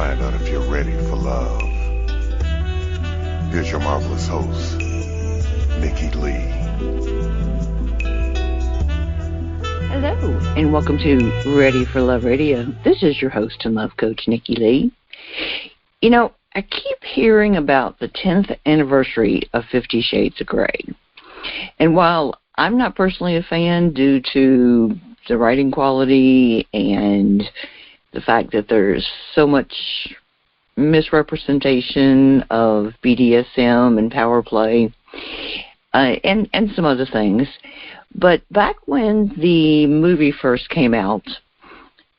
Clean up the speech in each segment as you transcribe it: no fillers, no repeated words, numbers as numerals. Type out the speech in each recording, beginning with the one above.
find out if you're ready for love. Here's your marvelous host, Nikki Lee. Hello, and welcome to Ready for Love Radio. This is your host and love coach, Nikki Lee. You know, I keep hearing about the 10th anniversary of 50 Shades of Grey. And while I'm not personally a fan due to the writing quality and the fact that there's so much misrepresentation of BDSM and power play, and some other things. But back when the movie first came out,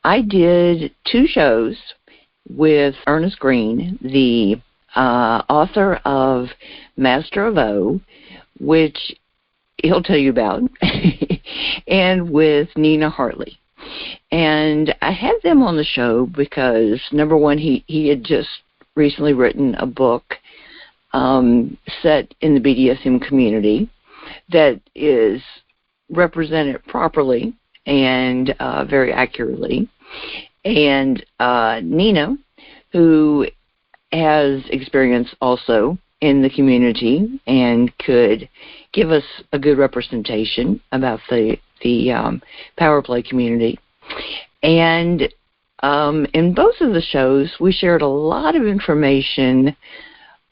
I did 2 shows with Ernest Green, the author of Master of O, which he'll tell you about, and with Nina Hartley. And I had them on the show because, number one, he had just recently written a book set in the BDSM community that is represented properly and very accurately. And Nina, who has experience also in the community and could give us a good representation about the power play community. And in both of the shows, we shared a lot of information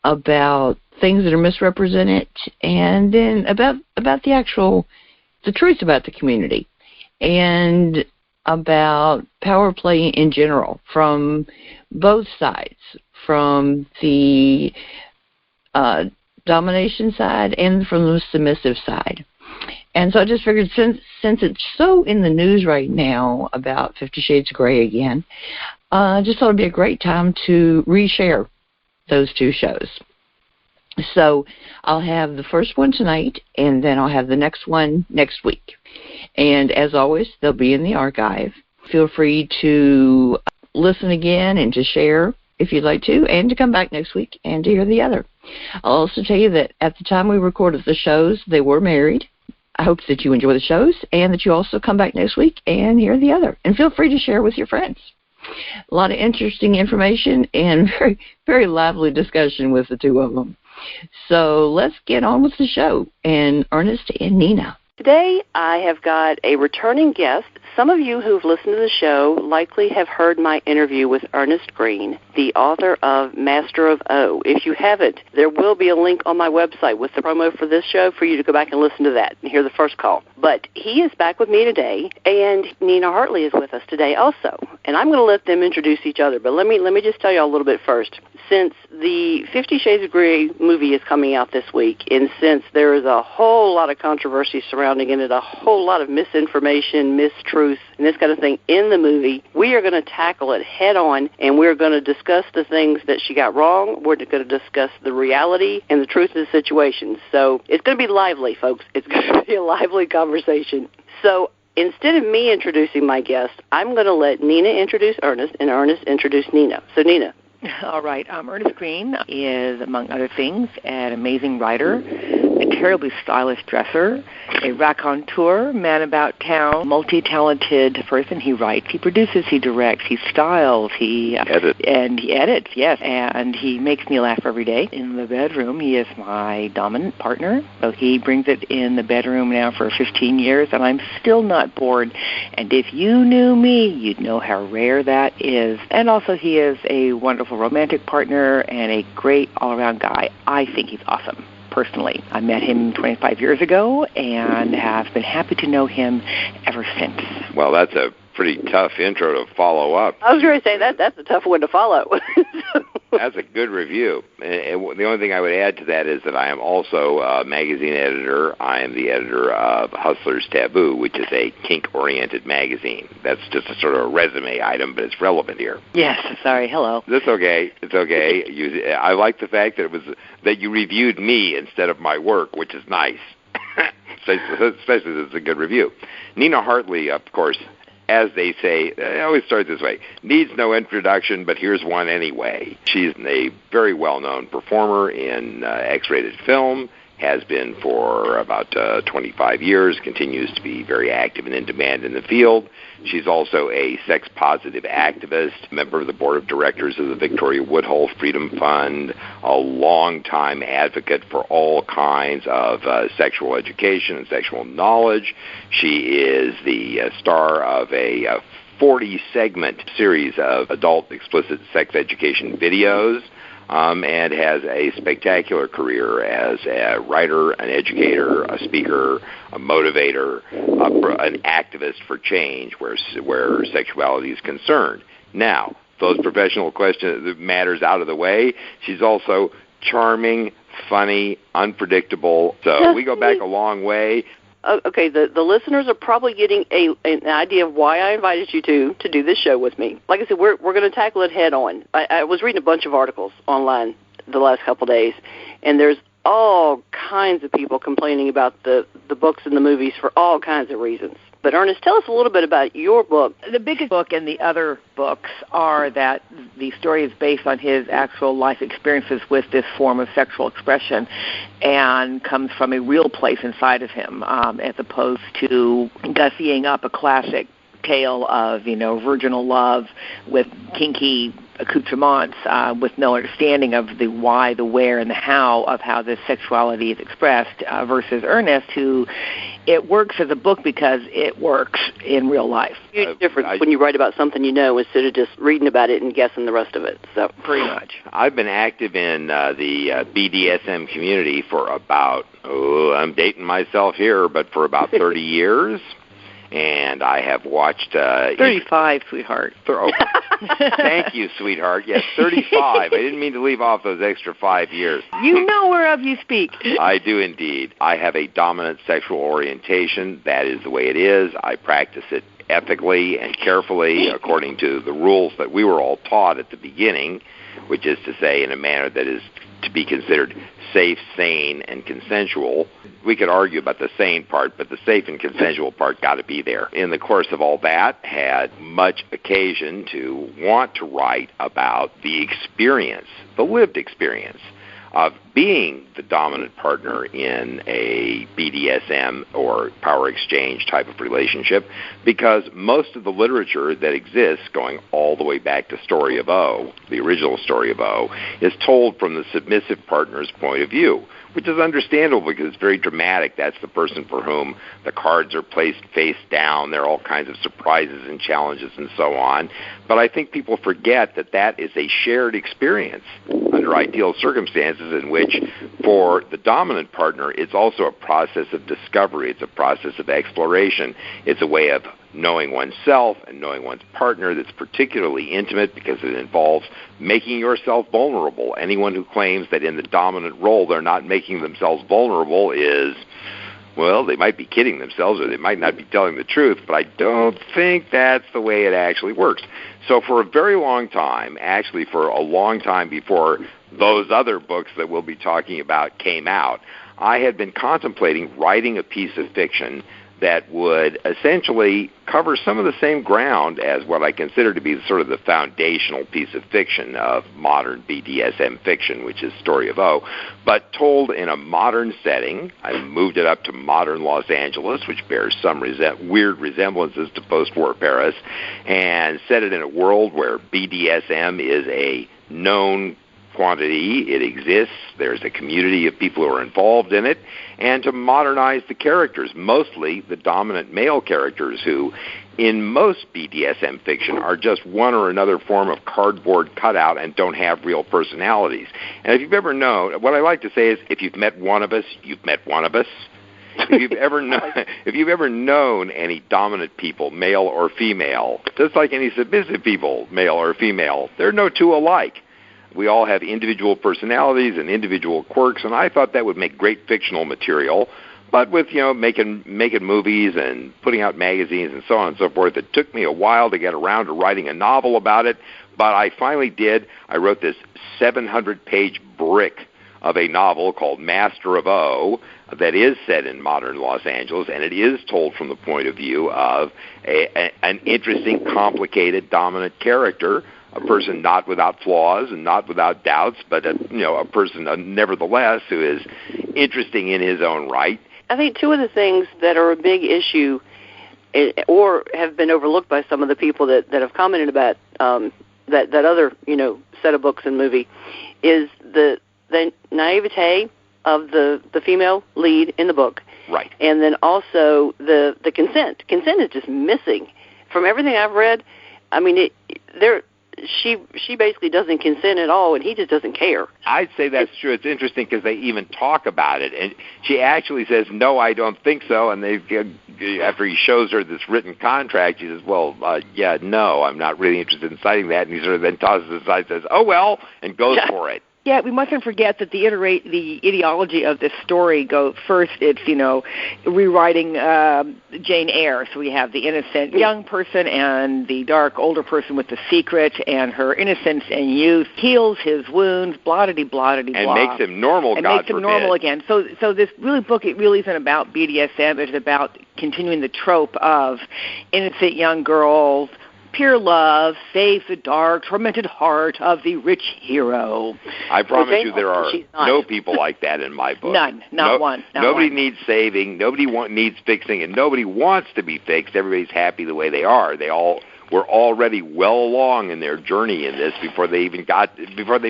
about things that are misrepresented and then about the truth about the community and about power play in general from both sides, from the domination side and from the submissive side. And so I just figured since it's so in the news right now about 50 Shades of Grey again, I just thought it would be a great time to reshare those 2 shows. So I'll have the first one tonight, and then I'll have the next one next week. And as always, they'll be in the archive. Feel free to listen again and to share if you'd like to, and to come back next week and to hear the other. I'll also tell you that at the time we recorded the shows, they were married. I hope that you enjoy the shows and that you also come back next week and hear the other. And feel free to share with your friends. A lot of interesting information and very, very lively discussion with the 2 of them. So let's get on with the show. And Ernest and Nina. Today, I have got a returning guest. Some of you who've listened to the show likely have heard my interview with Ernest Green, the author of Master of O. If you haven't, there will be a link on my website with the promo for this show for you to go back and listen to that and hear the first call. But he is back with me today, and Nina Hartley is with us today also. And I'm going to let them introduce each other. But let me just tell you all a little bit first. Since the 50 Shades of Grey movie is coming out this week, and since there is a whole lot of controversy surrounding it, a whole lot of misinformation, mistruth, and this kind of thing in the movie, we are going to tackle it head on, and we're going to discuss the things that she got wrong. We're going to discuss the reality and the truth of the situation. So it's going to be lively, folks. It's going to be a lively conversation. So instead of me introducing my guest, I'm going to let Nina introduce Ernest, and Ernest introduce Nina. So, Nina. All right. Ernest Green is, among other things, an amazing writer, a terribly stylish dresser, a raconteur, man about town, multi-talented person. He writes, he produces, he directs, he styles, he edits. And he edits, yes. And he makes me laugh every day. In the bedroom, he is my dominant partner. So he brings it in the bedroom now for 15 years, and I'm still not bored. And if you knew me, you'd know how rare that is. And also, he is a wonderful romantic partner and a great all-around guy. I think he's awesome, personally. I met him 25 years ago and have been happy to know him ever since. Well, that's a pretty tough intro to follow up. I was going to say that's a tough one to follow. That's a good review. And the only thing I would add to that is that I am also a magazine editor. I am the editor of Hustler's Taboo, which is a kink-oriented magazine. That's just a sort of a resume item, but it's relevant here. Yes, sorry, hello. That's okay. It's okay. I like the fact that you reviewed me instead of my work, which is nice, especially since it's a good review. Nina Hartley, of course, as they say, I always start this way, needs no introduction, but here's one anyway. She's a very well-known performer in X-rated film, has been for about 25 years, continues to be very active and in demand in the field. She's also a sex-positive activist, member of the board of directors of the Victoria Woodhull Freedom Fund, a longtime advocate for all kinds of sexual education and sexual knowledge. She is the star of a 40-segment series of adult explicit sex education videos, and has a spectacular career as a writer, an educator, a speaker, a motivator, an activist for change where sexuality is concerned. Now, those professional matters out of the way, she's also charming, funny, unpredictable. So we go back a long way. Okay, the listeners are probably getting an idea of why I invited you to do this show with me. Like I said, we're going to tackle it head on. I was reading a bunch of articles online the last couple of days, and there's all kinds of people complaining about the books and the movies for all kinds of reasons. But Ernest, tell us a little bit about your book. The biggest book and the other books are that the story is based on his actual life experiences with this form of sexual expression and comes from a real place inside of him, as opposed to gussying up a classic tale of, virginal love with kinky accoutrements, with no understanding of the why, the where, and the how of how this sexuality is expressed, versus Ernest, who it works as a book because it works in real life. Huge difference when you write about something you know instead of just reading about it and guessing the rest of it. So pretty much. I've been active in the BDSM community for about, I'm dating myself here, but for about 30 years. And I have watched... 35, sweetheart. Thank you, sweetheart. Yes, 35. I didn't mean to leave off those extra 5 years. You know whereof you speak. I do indeed. I have a dominant sexual orientation. That is the way it is. I practice it ethically and carefully according to the rules that we were all taught at the beginning, which is to say in a manner that is to be considered safe, sane, and consensual. We could argue about the sane part, but the safe and consensual part got to be there. In the course of all that, had much occasion to want to write about the experience, the lived experience, of being the dominant partner in a BDSM or power exchange type of relationship, because most of the literature that exists, going all the way back to Story of O, the original Story of O, is told from the submissive partner's point of view, which is understandable because it's very dramatic. That's the person for whom the cards are placed face down. There are all kinds of surprises and challenges and so on. But I think people forget that that is a shared experience under ideal circumstances in which, for the dominant partner, it's also a process of discovery. It's a process of exploration. It's a way of knowing oneself and knowing one's partner that's particularly intimate because it involves making yourself vulnerable. Anyone who claims that in the dominant role they're not making themselves vulnerable is, well, they might be kidding themselves or they might not be telling the truth, but I don't think that's the way it actually works. So for a very long time, actually for a long time before those other books that we'll be talking about came out, I had been contemplating writing a piece of fiction that would essentially cover some of the same ground as what I consider to be sort of the foundational piece of fiction of modern BDSM fiction, which is Story of O, but told in a modern setting. I moved it up to modern Los Angeles, which bears some weird resemblances to post-war Paris, and set it in a world where BDSM is a known quantity. It exists. There's a community of people who are involved in it, and to modernize the characters, mostly the dominant male characters who, in most BDSM fiction, are just one or another form of cardboard cutout and don't have real personalities. And if you've ever known, what I like to say is, if you've met one of us, you've met one of us. If you've ever known any dominant people, male or female, just like any submissive people, male or female, they're no two alike. We all have individual personalities and individual quirks, and I thought that would make great fictional material. But with, making movies and putting out magazines and so on and so forth, it took me a while to get around to writing a novel about it. But I finally did. I wrote this 700-page brick of a novel called Master of O that is set in modern Los Angeles, and it is told from the point of view of an interesting, complicated, dominant character, a person not without flaws and not without doubts, but a person nevertheless who is interesting in his own right. I think two of the things that are a big issue or have been overlooked by some of the people that have commented about that other, set of books and movie is the naivete of the female lead in the book. Right. And then also the consent. Consent is just missing. From everything I've read, I mean, she basically doesn't consent at all, and he just doesn't care. I'd say that's true. It's interesting because they even talk about it, and she actually says, "No, I don't think so." And after he shows her this written contract, she says, "Well, yeah, no, I'm not really interested in signing that." And he sort of then tosses it aside, and says, "Oh well," and goes for it. Yeah, we mustn't forget that the ideology of this story first. It's rewriting Jane Eyre. So we have the innocent young person and the dark older person with the secret, and her innocence and youth heals his wounds, blah-de-de, blah-de-de, and blah. makes him normal. And God makes him forbid. normal again. So this book, it really isn't about BDSM. It's about continuing the trope of innocent young girls. Pure love saves the dark, tormented heart of the rich hero. I promise you there are no people like that in my book. None, not one. Nobody needs saving, nobody needs fixing, and nobody wants to be fixed. Everybody's happy the way they are. They all were already well along in their journey in this before they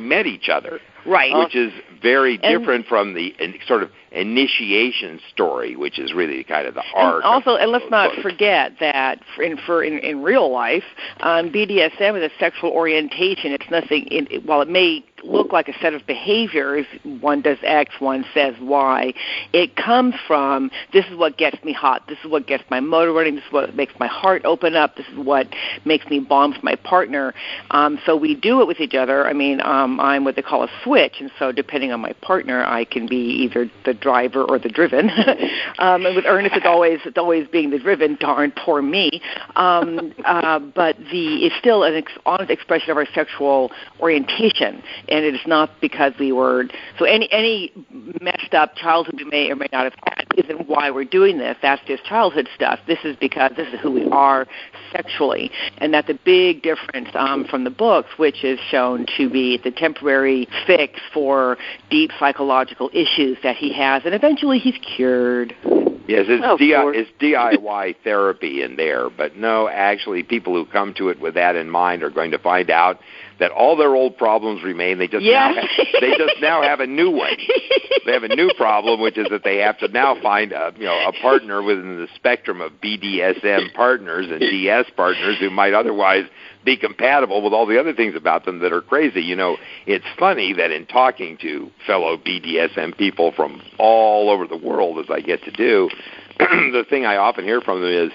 met each other. Right. Which is very different from the sort of initiation story, which is really kind of the arc. And let's not forget that in real life, BDSM is a sexual orientation. It's nothing. While it may look like a set of behaviors, one does X, one says Y, it comes from, this is what gets me hot, this is what gets my motor running, this is what makes my heart open up, this is what makes me bond with my partner. So we do it with each other. I mean, I'm what they call a switch, and so depending on my partner, I can be either the driver or the driven. And with Ernest, it's always being the driven. Darn, poor me. But it's still an honest expression of our sexual orientation. And it is not because we were so any messed up childhood we may or may not have had isn't why we're doing this. That's just childhood stuff. This is because this is who we are sexually, and that's a big difference from the books, which is shown to be the temporary fix for deep psychological issues that he has, and eventually he's cured. Yes, it's DIY therapy in there, but no, actually people who come to it with that in mind are going to find out that all their old problems remain. They just now have a new one. They have a new problem, which is that they have to now find a partner within the spectrum of BDSM partners and DS partners who might otherwise be compatible with all the other things about them that are crazy. It's funny that in talking to fellow BDSM people from all over the world, as I get to do, the thing I often hear from them is,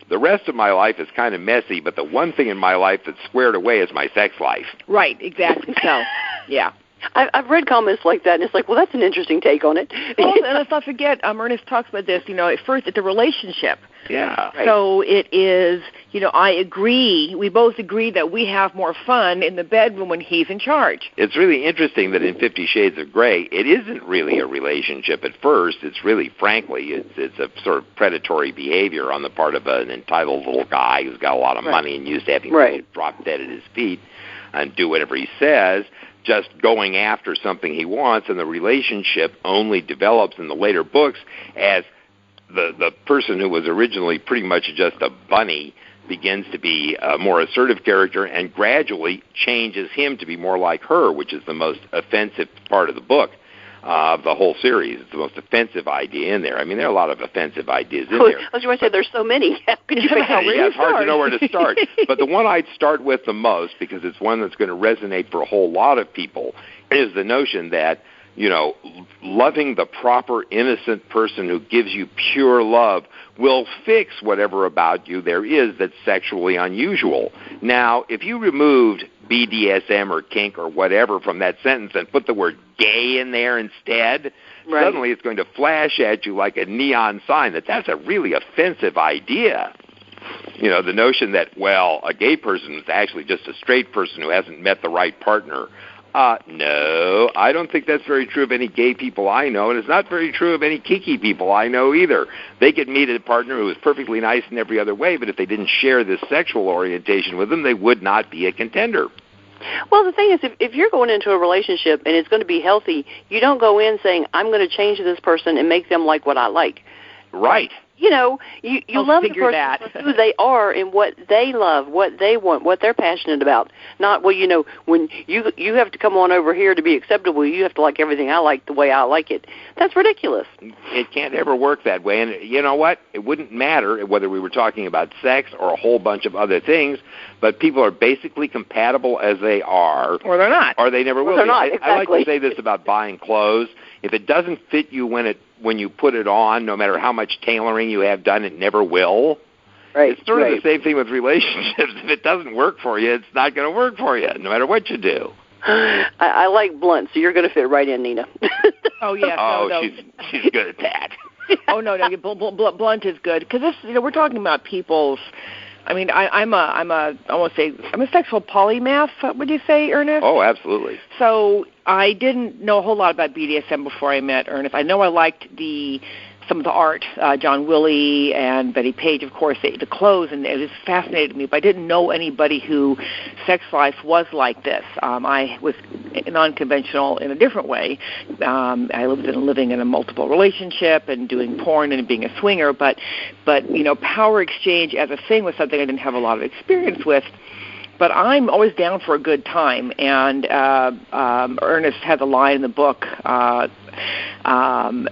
the rest of my life is kind of messy, but the one thing in my life that's squared away is my sex life. Right, exactly so. Yeah. I've read comments like that, and it's like, well, that's an interesting take on it. Also, and let's not forget, Ernest talks about this, at first it's a relationship. Yeah. Right. So it is, I agree, we both agree that we have more fun in the bedroom when he's in charge. It's really interesting that in 50 Shades of Grey, it isn't really a relationship at first. It's really, frankly, it's a sort of predatory behavior on the part of an entitled little guy who's got a lot of money and used to having people drop dead at his feet and do whatever he says, just going after something he wants, and the relationship only develops in the later books as the person who was originally pretty much just a bunny begins to be a more assertive character and gradually changes him to be more like her, which is the most offensive part of the book, of the whole series. It's the most offensive idea in there. I mean, there are a lot of offensive ideas in there. I was going to say, there's so many. How could you pick out where it's hard to know where to start. But the one I'd start with the most, because it's one that's going to resonate for a whole lot of people, is the notion that, loving the proper, innocent person who gives you pure love will fix whatever about you there is that's sexually unusual. Now, if you removed BDSM or kink or whatever from that sentence and put the word gay in there instead, suddenly it's going to flash at you like a neon sign that's a really offensive idea. The notion that, a gay person is actually just a straight person who hasn't met the right partner. No, I don't think that's very true of any gay people I know, and it's not very true of any kinky people I know either. They could meet a partner who is perfectly nice in every other way, but if they didn't share this sexual orientation with them, they would not be a contender. Well, the thing is, if you're going into a relationship and it's going to be healthy, you don't go in saying, I'm going to change this person and make them like what I like. Right. You know, you love the person for who they are and what they love, what they want, what they're passionate about. Not, well, you know, when you have to come on over here to be acceptable, you have to like everything I like the way I like it. That's ridiculous. It can't ever work that way. And you know what? It wouldn't matter whether we were talking about sex or a whole bunch of other things, but people are basically compatible as they are. Or they're not. Or they never will They're be. not, exactly. I like to say this about buying clothes. If it doesn't fit you when you put it on, no matter how much tailoring you have done, it never will. Right. It's sort of the same thing with relationships. If it doesn't work for you, it's not going to work for you, no matter what you do. I like blunt, so you're going to fit right in, Nina. Oh, yes. No. She's good at that. Oh, no, blunt is good. Because this, you know, we're talking about people's, I mean, I'm a sexual polymath, would you say, Ernest? Oh, absolutely. So I didn't know a whole lot about BDSM before I met Ernest. I know I liked some of the art, John Willie and Betty Page, of course, the clothes, and it was fascinated me, but I didn't know anybody who sex life was like this. I was non-conventional in a different way. I living in a multiple relationship and doing porn and being a swinger, but you know, power exchange as a thing was something I didn't have a lot of experience with. But I'm always down for a good time, and Ernest had a line in the book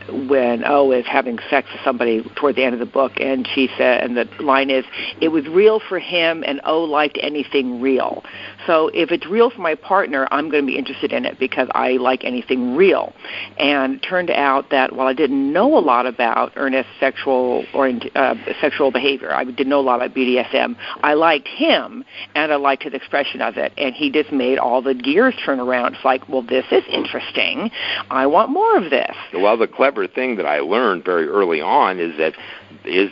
when O is having sex with somebody toward the end of the book, and she said, and the line is, it was real for him, and O liked anything real. So if it's real for my partner, I'm going to be interested in it because I like anything real. And it turned out that while I didn't know a lot about Ernest's sexual behavior, I didn't know a lot about BDSM, I liked him, and I liked his expression of it, and he just made all the gears turn around. It's like, well, this is interesting. I want more of this. Well, the clever thing that I learned very early on is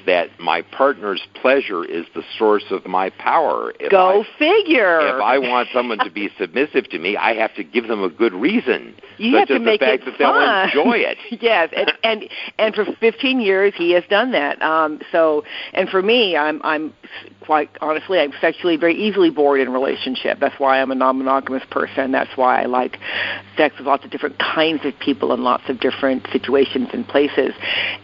that my partner's pleasure is the source of my power. Go figure. If I want someone to be submissive to me, I have to give them a good reason. You have to make it fun. Such as the fact that they'll enjoy it. Yes, and for 15 years he has done that. And for me, I'm quite honestly, I'm sexually very easily bored in a relationship. That's why I'm a non-monogamous person. That's why I like sex with lots of different kinds of people in lots of different situations and places.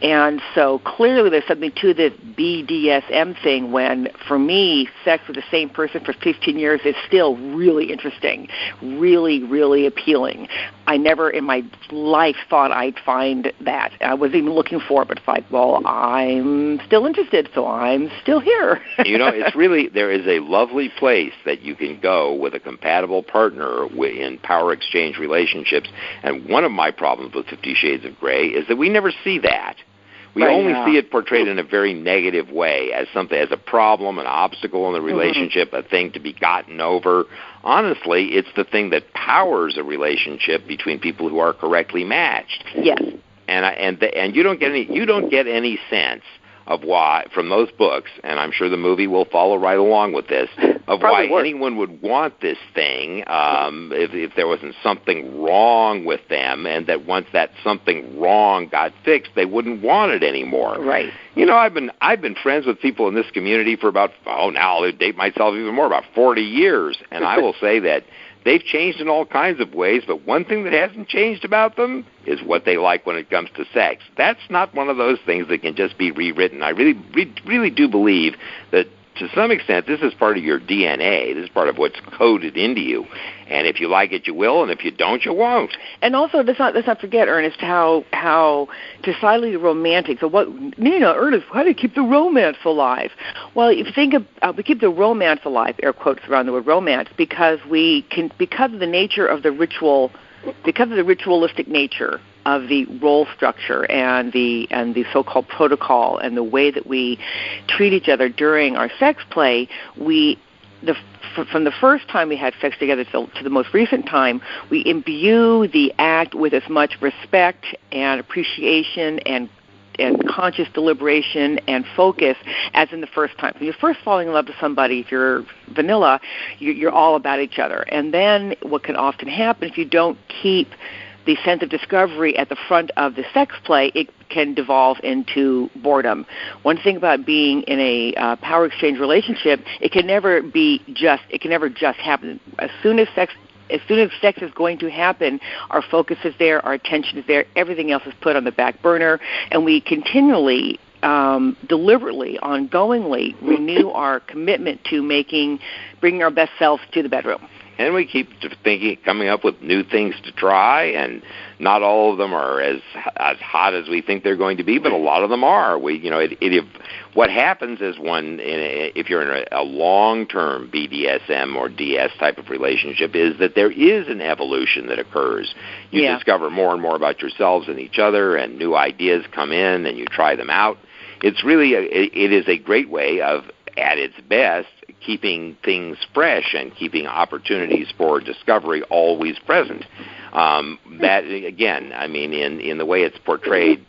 And so clearly there's something to this BDSM thing when, for me, sex with the same person for 15 years is still really interesting, really, really appealing. I never in my life thought I'd find that. I wasn't even looking for it, but it's like, well, I'm still interested, so I'm still here. You know, it's really, there is a lovely place that you can go with a compatible partner in power exchange relationships. And one of my problems with 50 Shades of Grey is that we never see that. We only see it portrayed in a very negative way, as something, as a problem, an obstacle in the relationship, a thing to be gotten over. Honestly, it's the thing that powers a relationship between people who are correctly matched. Yes. And you don't get any sense of why, from those books, and I'm sure the movie will follow right along with this, of why anyone would want this thing if there wasn't something wrong with them, and that once that something wrong got fixed, they wouldn't want it anymore. Right. You know, I've been friends with people in this community for about, now I'll date myself even more, about 40 years, and I will say that they've changed in all kinds of ways, but one thing that hasn't changed about them is what they like when it comes to sex. That's not one of those things that can just be rewritten. I really do believe that to some extent this is part of your DNA. This is part of what's coded into you. And if you like it, you will, and if you don't, you won't. And also, let's not forget, Ernest, how decidedly romantic. So what, Nina, Ernest, how do you keep the romance alive? Well, if you think of, we keep the romance alive, air quotes around the word romance, because of the nature of the ritual, because of the ritualistic nature of the role structure and the so-called protocol and the way that we treat each other during our sex play, from the first time we had sex together to the most recent time, we imbue the act with as much respect and appreciation and conscious deliberation and focus as in the first time. When you're first falling in love with somebody, if you're vanilla, you're all about each other. And then what can often happen if you don't keep the sense of discovery at the front of the sex play, it can devolve into boredom. One thing about being in a power exchange relationship, it can never just happen. As soon as sex is going to happen, our focus is there, our attention is there, everything else is put on the back burner, and we continually, deliberately, ongoingly renew our commitment to bringing our best selves to the bedroom. And we keep coming up with new things to try, and not all of them are as hot as we think they're going to be, but a lot of them are. What happens is if you're in a long-term BDSM or DS type of relationship, is that there is an evolution that occurs. You discover more and more about yourselves and each other, and new ideas come in, and you try them out. It's really it is a great way of, at its best, keeping things fresh and keeping opportunities for discovery always present. That, again, I mean, in the way it's portrayed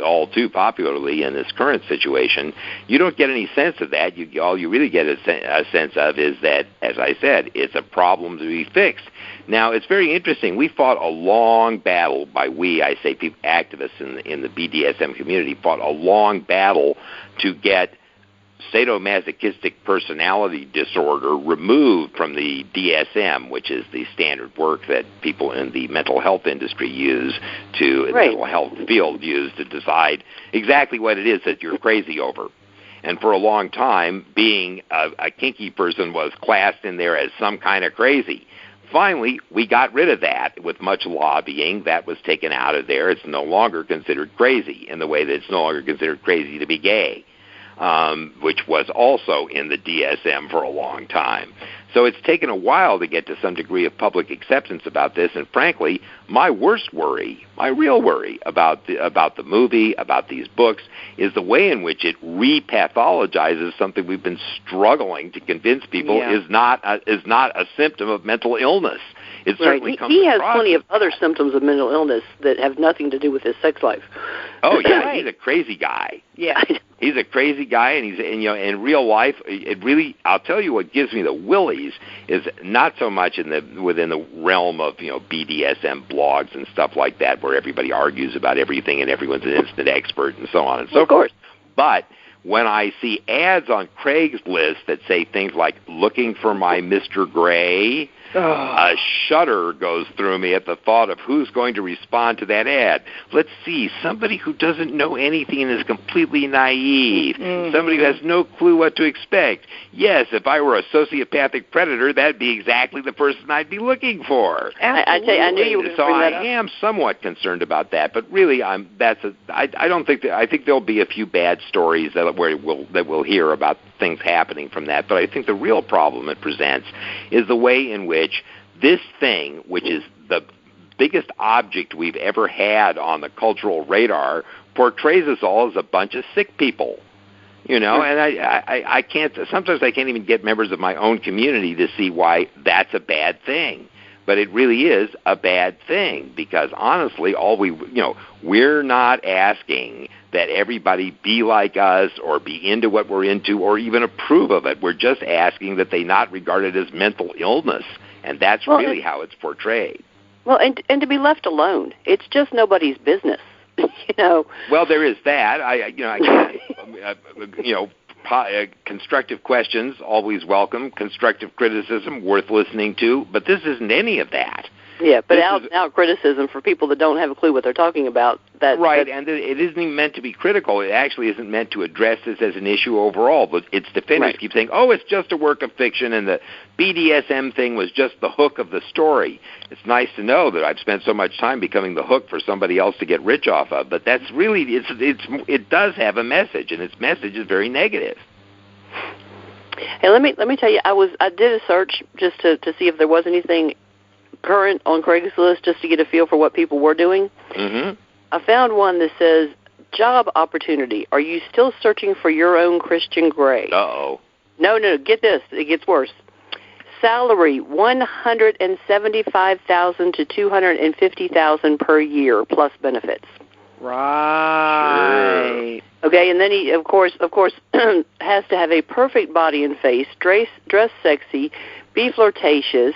all too popularly in this current situation, you don't get any sense of that. All you really get a sense of is that, as I said, it's a problem to be fixed. Now, it's very interesting. We fought a long battle, I say people, activists in the BDSM community fought a long battle to get sadomasochistic personality disorder removed from the DSM, which is the standard work that people in the mental health industry use the mental health field use to decide exactly what it is that you're crazy over. And for a long time, being a kinky person was classed in there as some kind of crazy. Finally, we got rid of that with much lobbying. That was taken out of there. It's no longer considered crazy in the way that it's no longer considered crazy to be gay. Which was also in the DSM for a long time. So it's taken a while to get to some degree of public acceptance about this, and frankly, my real worry about the movie, about these books, is the way in which it repathologizes something we've been struggling to convince people is not a symptom of mental illness. It certainly comes he has across plenty of other symptoms of mental illness that have nothing to do with his sex life. Oh yeah, he's a crazy guy. Yeah, he's a crazy guy, and in real life, it really. I'll tell you what gives me the willies is not so much within the realm of BDSM blogs and stuff like that, where everybody argues about everything and everyone's an instant expert and so on and so forth. Of course, but when I see ads on Craigslist that say things like "looking for my Mr. Gray," a shudder goes through me at the thought of who's going to respond to that ad. Let's see, somebody who doesn't know anything and is completely naive, somebody who has no clue what to expect. Yes, if I were a sociopathic predator, that'd be exactly the person I'd be looking for. I knew you were going to bring that up. I am somewhat concerned about that, but really, I think there'll be a few bad stories that we'll hear about things happening from that, but I think the real problem it presents is the way in which this thing, which is the biggest object we've ever had on the cultural radar, portrays us all as a bunch of sick people. And I can't, sometimes I can't even get members of my own community to see why that's a bad thing. But it really is a bad thing because, honestly, we're not asking that everybody be like us or be into what we're into or even approve of it. We're just asking that they not regard it as mental illness, and that's really how it's portrayed. Well, and to be left alone. It's just nobody's business, Well, there is that. I can't, constructive questions, always welcome. Constructive criticism, worth listening to. But this isn't any of that. Yeah, but out criticism for people that don't have a clue what they're talking about. And it isn't even meant to be critical. It actually isn't meant to address this as an issue overall. But its defenders keep saying, it's just a work of fiction, and the BDSM thing was just the hook of the story. It's nice to know that I've spent so much time becoming the hook for somebody else to get rich off of. But that's really, it does have a message, and its message is very negative. Hey, let me tell you, I did a search just to see if there was anything current on Craigslist just to get a feel for what people were doing. Mm-hmm. I found one that says, job opportunity. Are you still searching for your own Christian Grey? Uh-oh. No, get this. It gets worse. Salary, $175,000 to $250,000 per year plus benefits. Right. Sure. Okay, and then he, of course, has to have a perfect body and face, dress sexy, be flirtatious,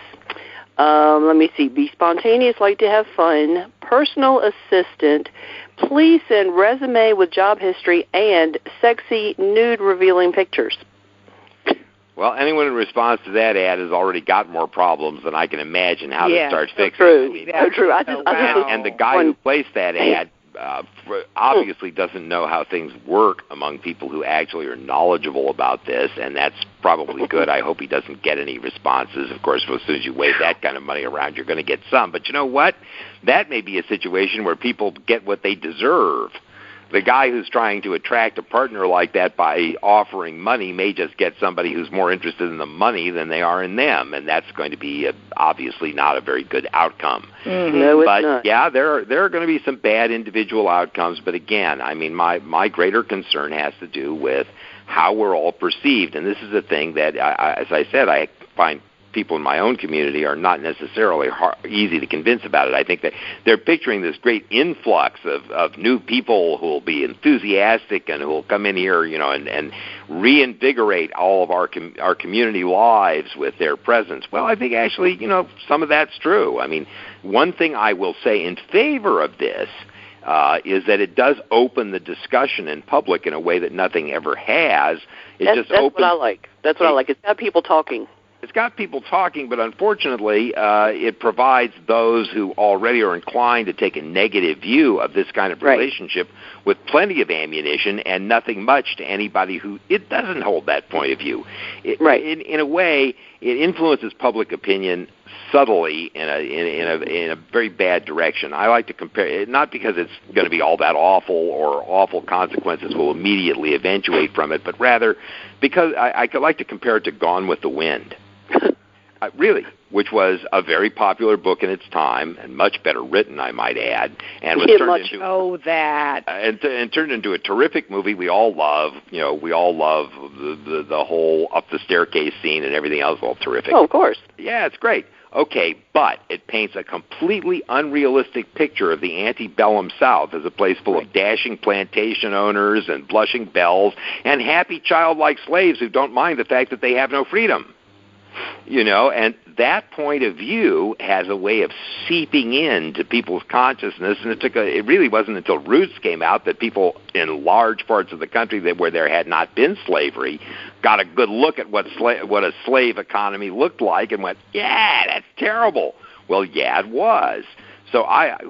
Let me see. Be spontaneous, like to have fun. Personal assistant. Please send resume with job history and sexy nude revealing pictures. Well, anyone in response to that ad has already got more problems than I can imagine how to start fixing. True. I mean, True. And the guy who placed that ad obviously doesn't know how things work among people who actually are knowledgeable about this, and that's probably good. I hope he doesn't get any responses. Of course, as soon as you wave that kind of money around, you're going to get some. But you know what? That may be a situation where people get what they deserve. The guy who's trying to attract a partner like that by offering money may just get somebody who's more interested in the money than they are in them, and that's going to be obviously not a very good outcome. Mm-hmm. No, it's but not. Yeah, there are going to be some bad individual outcomes. But again, I mean, my greater concern has to do with how we're all perceived, and this is a thing that, as I said, I find people in my own community are not necessarily easy to convince about it. I think that they're picturing this great influx of new people who will be enthusiastic and who will come in here, and reinvigorate all of our community lives with their presence. Well, I think actually, some of that's true. I mean, one thing I will say in favor of this is that it does open the discussion in public in a way that nothing ever has. That's what I like. That's what I like. It's got people talking. It's got people talking, but unfortunately, it provides those who already are inclined to take a negative view of this kind of relationship with plenty of ammunition and nothing much to anybody who it doesn't hold that point of view. In a way, it influences public opinion subtly in a very bad direction. I like to compare it, not because it's going to be all that awful or awful consequences will immediately eventuate from it, but rather because I could like to compare it to Gone with the Wind. Really, which was a very popular book in its time and much better written, I might add, and was turned into a terrific movie we all love. We all love the whole up the staircase scene and everything else. Well, terrific. Oh, of course. Yeah, it's great. Okay, but it paints a completely unrealistic picture of the antebellum South as a place full of dashing plantation owners and blushing belles and happy childlike slaves who don't mind the fact that they have no freedom. And that point of view has a way of seeping into people's consciousness, and it really wasn't until Roots came out that people in large parts of the country where there had not been slavery got a good look at what a slave economy looked like and went, yeah, that's terrible. Well, yeah, it was. So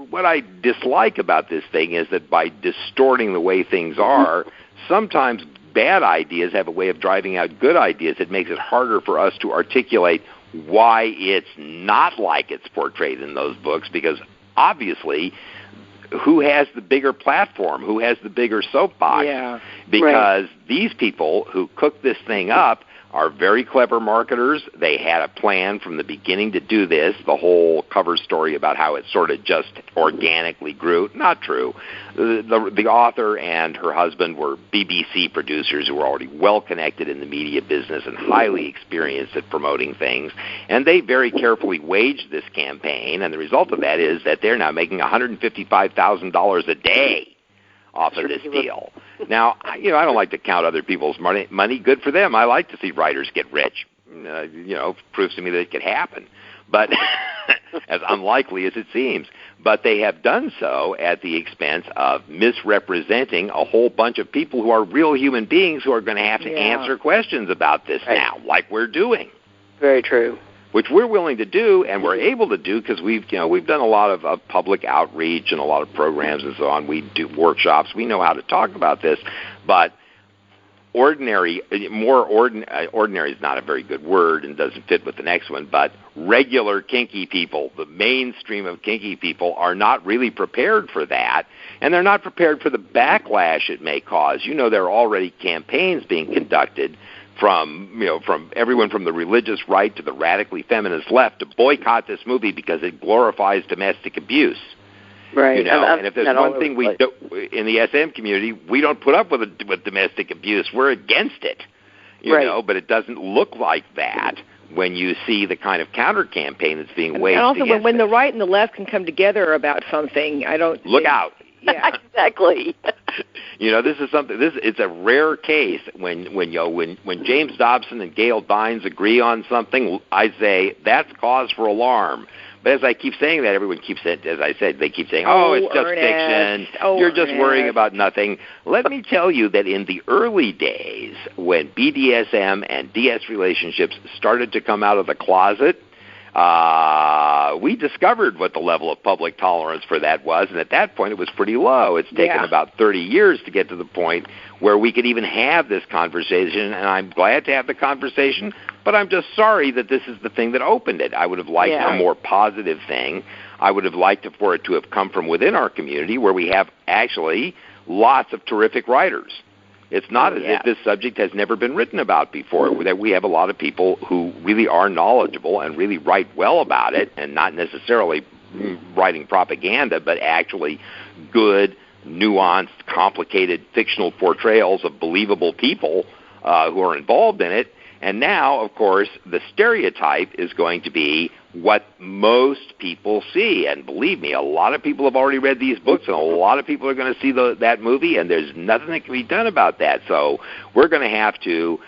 what I dislike about this thing is that by distorting the way things are, sometimes bad ideas have a way of driving out good ideas. It makes it harder for us to articulate why it's not like it's portrayed in those books, because obviously who has the bigger platform, who has the bigger soapbox? Yeah. Because these people who cook this thing up are very clever marketers. They had a plan from the beginning to do this. The whole cover story about how it sort of just organically grew, not true. The author and her husband were BBC producers who were already well connected in the media business and highly experienced at promoting things. And they very carefully waged this campaign, and the result of that is that they're now making $155,000 a day off of this deal. Now, I don't like to count other people's money. Good for them. I like to see writers get rich. Proves to me that it could happen, but as unlikely as it seems. But they have done so at the expense of misrepresenting a whole bunch of people who are real human beings who are going to have to answer questions about this now, like we're doing. Very true. Which we're willing to do, and we're able to do because we've done a lot of public outreach and a lot of programs and so on. We do workshops. We know how to talk about this, but ordinary is not a very good word and doesn't fit with the next one, but regular kinky people, the mainstream of kinky people, are not really prepared for that, and they're not prepared for the backlash it may cause. There are already campaigns being conducted from everyone from the religious right to the radically feminist left to boycott this movie because it glorifies domestic abuse. Right. And if there's one thing we do in the SM community, we don't put up with domestic abuse. We're against it. But it doesn't look like that when you see the kind of counter campaign that's being waged. And also, when the it. right and the left can come together about something, look out. Yeah, exactly. This is something. It's a rare case when James Dobson and Gail Dines agree on something. I say that's cause for alarm. But as I keep saying that, everyone keeps saying, as I said, they keep saying, "Oh, it's just Ernest. fiction. You're just worrying about nothing." Let me tell you that in the early days, when BDSM and DS relationships started to come out of the closet, we discovered what the level of public tolerance for that was, and at that point it was pretty low. It's taken about 30 years to get to the point where we could even have this conversation, and I'm glad to have the conversation, but I'm just sorry that this is the thing that opened it. I would have liked a more positive thing. I would have liked for it to have come from within our community, where we have actually lots of terrific writers. It's not as if this subject has never been written about before, that we have a lot of people who really are knowledgeable and really write well about it, and not necessarily writing propaganda, but actually good, nuanced, complicated fictional portrayals of believable people who are involved in it. And now, of course, the stereotype is going to be what most people see. And believe me, a lot of people have already read these books, and a lot of people are going to see that movie, and there's nothing that can be done about that. So we're going to have to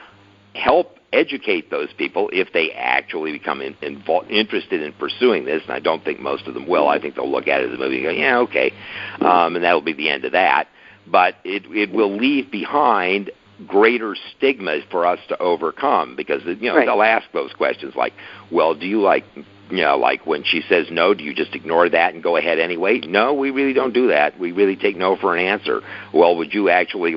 help educate those people if they actually become interested in pursuing this, and I don't think most of them will. I think they'll look at it as a movie and go, yeah, okay, and that'll be the end of that. But it will leave behind greater stigmas for us to overcome, because they'll ask those questions like, well, do you like when she says no, do you just ignore that and go ahead anyway? No, we really don't do that. We really take no for an answer. Well, would you actually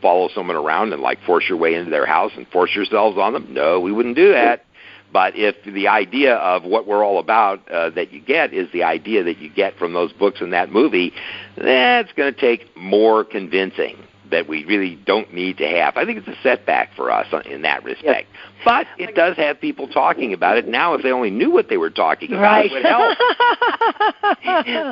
follow someone around and force your way into their house and force yourselves on them? No, we wouldn't do that. But if the idea of what we're all about that you get is the idea that you get from those books and that movie, that's going to take more convincing that we really don't need to have. I think it's a setback for us in that respect. Yep. But it does have people talking about it. Now, if they only knew what they were talking about, it would help.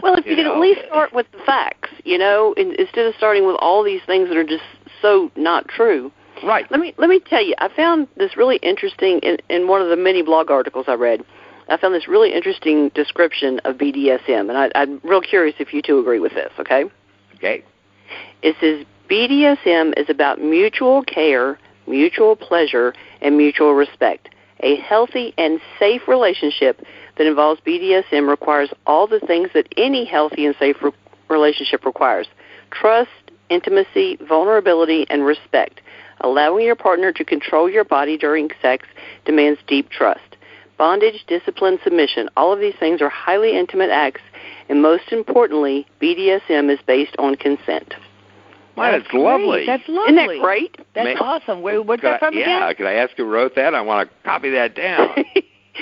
Well, if you can at least start with the facts, instead of starting with all these things that are just so not true. Right. Let me tell you, I found this really interesting in one of the many blog articles I read. I found this really interesting description of BDSM, and I'm real curious if you two agree with this, okay? Okay. It says, BDSM is about mutual care, mutual pleasure, and mutual respect. A healthy and safe relationship that involves BDSM requires all the things that any healthy and safe relationship requires: trust, intimacy, vulnerability, and respect. Allowing your partner to control your body during sex demands deep trust. Bondage, discipline, submission, all of these things are highly intimate acts, and most importantly, BDSM is based on consent. Well, that's lovely. That's lovely. Isn't that great? That's awesome. Where's that from again? Yeah, could I ask who wrote that? I want to copy that down.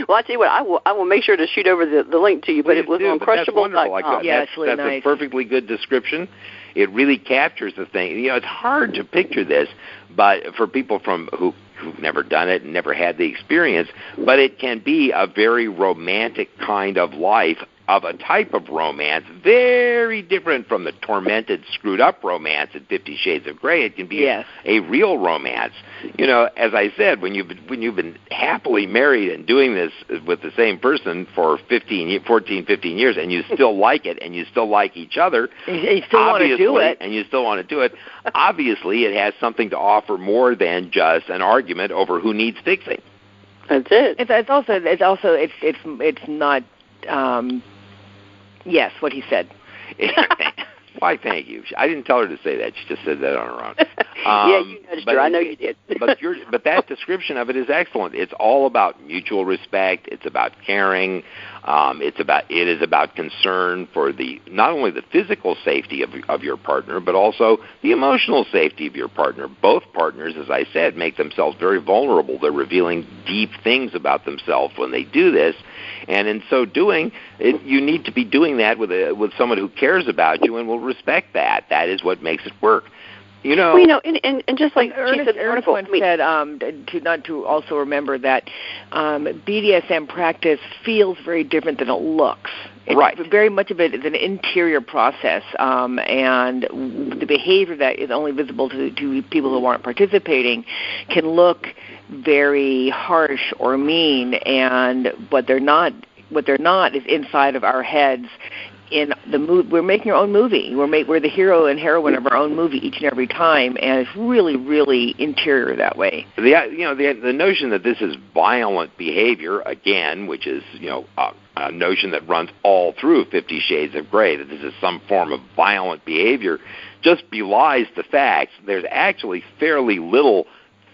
Well, I tell you what, I will make sure to shoot over the link to you, but it was on Crushable.com. Yeah, it's really that's nice. A perfectly good description. It really captures the thing. It's hard to picture this, but for people who've never done it and never had the experience, but it can be a very romantic kind of life, of a type of romance, very different from the tormented, screwed-up romance in 50 Shades of Grey. It can be a real romance. As I said, when you've been happily married and doing this with the same person for 14, 15 years, and you still like it, and you still like each other, you still want to do it, and you still want to do it, obviously it has something to offer more than just an argument over who needs fixing. That's it. It's not. Yes, what he said. Why, thank you. I didn't tell her to say that. She just said that on her own. Yeah, you nudged her. I know you did. but that description of it is excellent. It's all about mutual respect. It's about caring. It is about concern for not only the physical safety of your partner, but also the emotional safety of your partner. Both partners, as I said, make themselves very vulnerable. They're revealing deep things about themselves when they do this. And in so doing, you need to be doing that with someone who cares about you and will respect that. That is what makes it work. And just like Ernest once said, to also remember that BDSM practice feels very different than it looks. Right. Very much of it is an interior process, and the behavior that is only visible to people who aren't participating can look very harsh or mean, and what they're not is inside of our heads, in the we're making our own movie. We're the hero and heroine of our own movie each and every time, and it's really, really interior that way. The notion that this is violent behavior, again, which is a notion that runs all through 50 Shades of Grey, that this is some form of violent behavior, just belies the facts. There's actually fairly little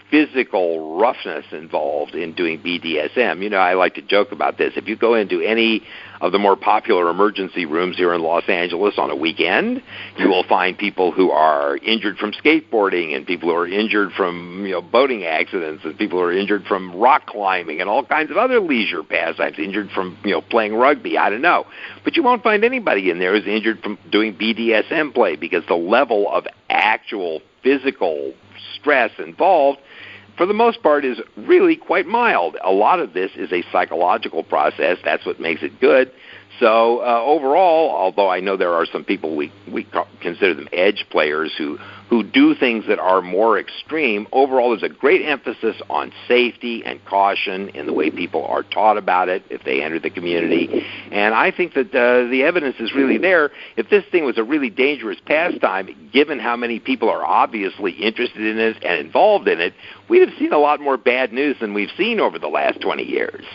physical roughness involved in doing BDSM. I like to joke about this. If you go into any of the more popular emergency rooms here in Los Angeles on a weekend, you will find people who are injured from skateboarding, and people who are injured from boating accidents, and people who are injured from rock climbing and all kinds of other leisure pastimes, injured from playing rugby. I don't know. But you won't find anybody in there who's injured from doing BDSM play, because the level of actual physical stress involved, for the most part, is really quite mild. A lot of this is a psychological process. That's what makes it good. So overall, although I know there are some people we consider them edge players who do things that are more extreme, overall there's a great emphasis on safety and caution in the way people are taught about it if they enter the community. And I think that the evidence is really there. If this thing was a really dangerous pastime, given how many people are obviously interested in it and involved in it, we'd have seen a lot more bad news than we've seen over the last 20 years.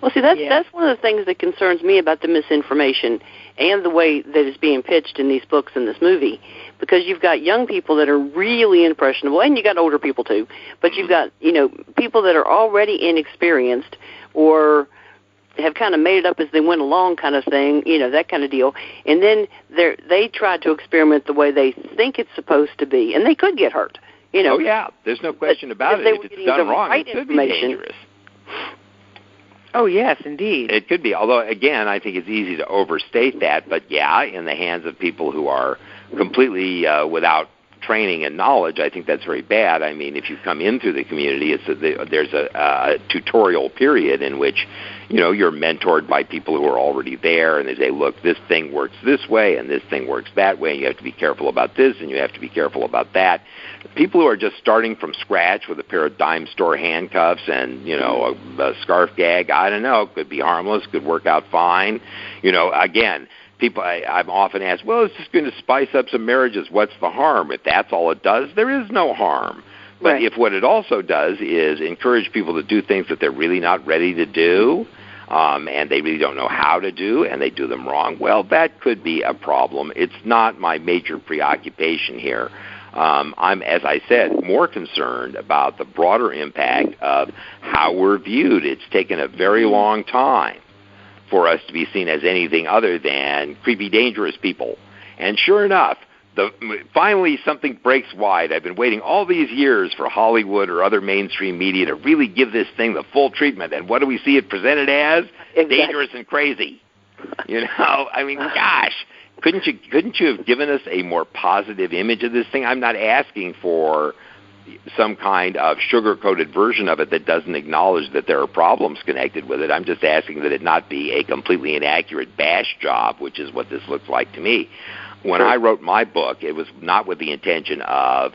Well, see, that's one of the things that concerns me about the misinformation and the way that it's being pitched in these books and this movie, because you've got young people that are really impressionable, and you got older people too, but you've got people that are already inexperienced or have kind of made it up as they went along, kind of thing, that kind of deal, and then they try to experiment the way they think it's supposed to be, and they could get hurt. Oh yeah, there's no question about it. If it's done wrong, it could be dangerous. Oh, yes, indeed. It could be, although, again, I think it's easy to overstate that, but yeah, in the hands of people who are completely without training and knowledge, I think that's very bad. I mean, if you come in through the community, there's a tutorial period in which, you're mentored by people who are already there, and they say, look, this thing works this way, and this thing works that way, and you have to be careful about this, and you have to be careful about that. People who are just starting from scratch with a pair of dime store handcuffs and, a scarf gag, I don't know, could be harmless, could work out fine. Again, people, I'm often asked, well, it's just going to spice up some marriages. What's the harm? If that's all it does, there is no harm. But right. If what it also does is encourage people to do things that they're really not ready to do, and they really don't know how to do, and they do them wrong, well, that could be a problem. It's not my major preoccupation here. I'm, as I said, more concerned about the broader impact of how we're viewed. It's taken a very long time for us to be seen as anything other than creepy, dangerous people. And sure enough, finally something breaks wide. I've been waiting all these years for Hollywood or other mainstream media to really give this thing the full treatment. And what do we see it presented as? Exactly. Dangerous and crazy. I mean, gosh. Couldn't you have given us a more positive image of this thing? I'm not asking for some kind of sugar-coated version of it that doesn't acknowledge that there are problems connected with it. I'm just asking that it not be a completely inaccurate bash job, which is what this looks like to me. When I wrote my book, it was not with the intention of